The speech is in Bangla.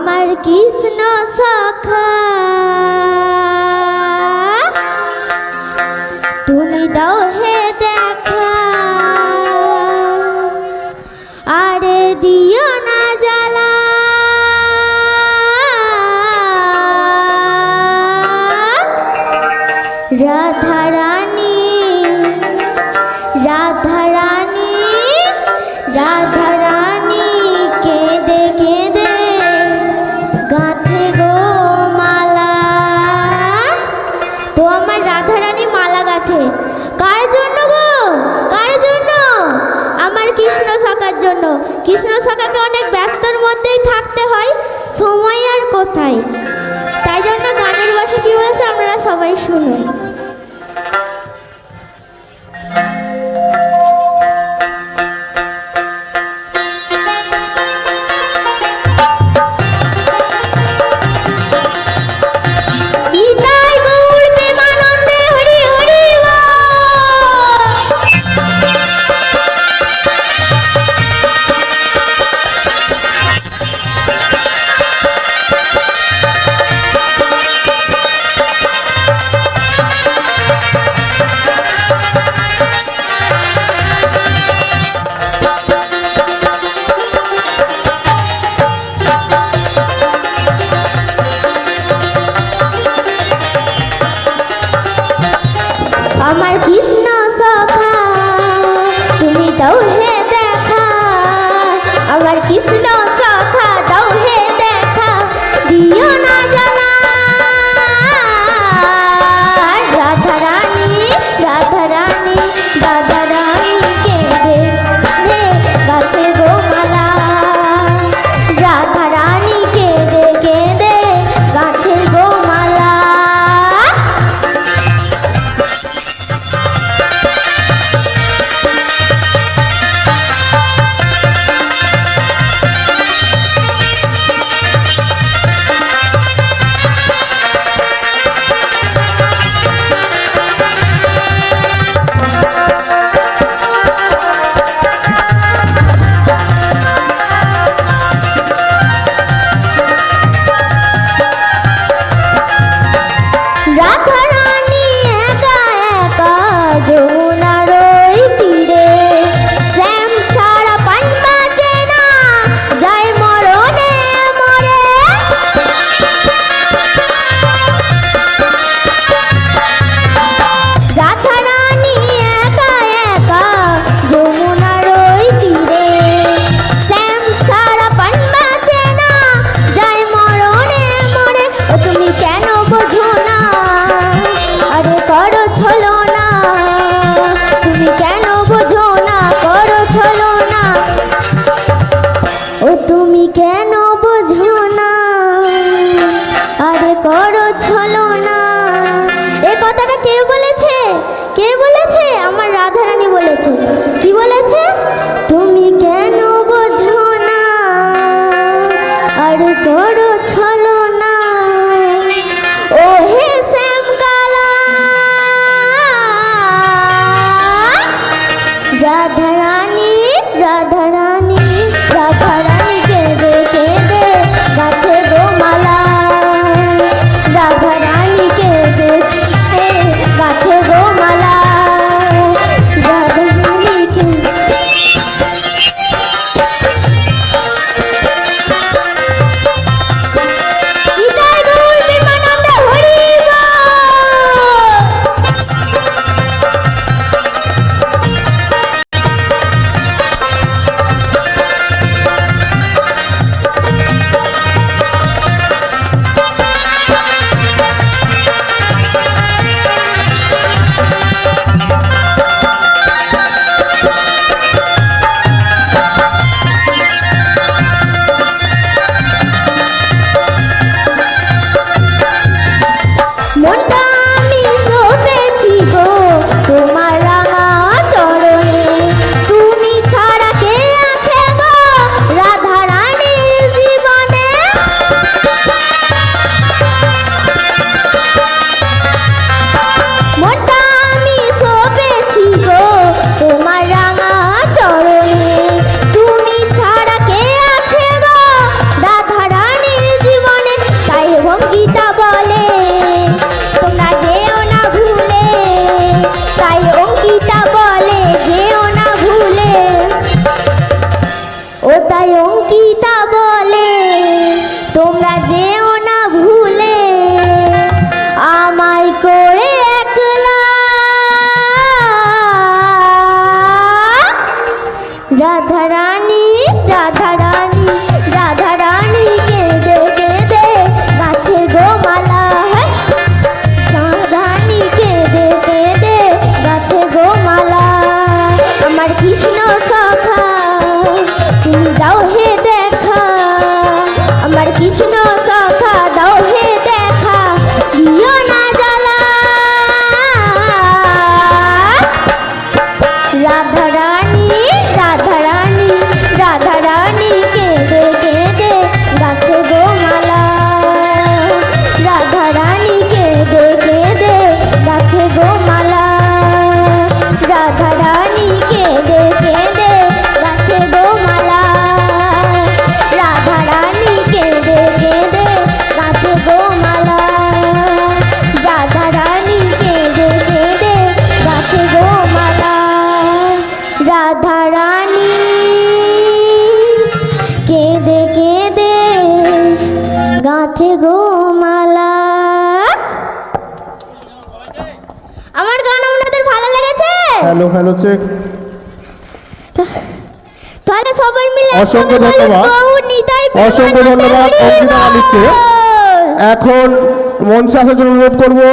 আমার কৃষ্ণ সখা তুমি দাও হে দেখা, আরে দিও না জ্বালা, রাধা রানী রাধা রানী রাধা রানী কেঁদে কেঁদে গাঁথে গো মালা। তো আমার রাধা রানী মালা গাঁথে কার জন্য গো? কার জন্য? আমার কৃষ্ণ সখার জন্য। কৃষ্ণ সখাকে অনেক ব্যস্তর মধ্যেই থাকতে হয়, সময় আর কোথায়, তাই জন্য গানের ভাষা কি বলেছে আপনারা সবাই শুনুন। আমার কৃষ্ণ সখা তুমি দাও হে দেখা, আমার কৃষ্ণ সখা দাও হে দেখা, দিও না জ্বালা, রাধা রানী রাধা রানী রাধা রানী কেঁদে দে গাঁথে গো মালা, রাধা রানী কেঁদে কেঁদে গাঁথে গো মালা। রাধা রানী একা একা যমুনার ওই তীরে, শ্যাম ছাড়া পান বাজে না, যায় মরণে মরে। রাধা রানী একা একা যমুনার ওই তীরে, শ্যাম ছাড়া পান বাজে না, যায় মরণে মরে। ও তুমি কেন বোঝো না, আরে করো ছলো না, তুমি কেন বোঝো না, করো ছলো না, ও তুমি কেন বোঝো না, আরে করো ছলো না। এই কথাটা কে বলেছে? কে বলেছে? আমার রাধা রানী বলেছে। কি বলেছে? তুমি কেন বোঝো না, আরে করো ছলো না, ও হে শ্যাম কালা, রাধা রানী রাধা রানী রাধা রানী কেঁদে কেঁদে গাঁথে গো মালা, রাধা রানী কেঁদে কেঁদে গাঁথে গো মালা, রাধা রানী কেঁদে। তাই অঙ্কিতা বলে তোমরা যেও না ভুলে আমায় করে একলা। রাধা রানী রাধা রানী রাধা রানী কেঁদে কেঁদে গাছে গোমালা। রাধা রানী কেঁদে কেঁদে গাছে গোমালা। আমার কৃষ্ণ সখা তুমি দাও হে দেখা, আমার কৃষ্ণ সখা দাও হে দেখা, দিও না জ্বালা। রাধা রানী রাধা রানী রাধা রানী কেঁদে কেঁদে গাছে গোমালা। রাধা রানী কেঁদে কেঁদে গাছে গোমালা। রাধা রানী কেঁদে কেঁদে গাছে গোমালা। রাধা রানী কেঁদে কেঁদে গাছে গোমালা। রাধা রানী কেঁদে কেঁদে গাছে গোমালা। রাধা রানী কেঁদে কেঁদে গাঁথে গোমালা। আমার গান আপনাদের ভালো লেগেছে? Hello hello check. তাহলে সবাই মিলে অসংখ্য ধন্যবাদ, অসংখ্য ধন্যবাদ অঙ্কিতা মালিককে। এখন মঞ্চে আসার জন্য অনুরোধ করবো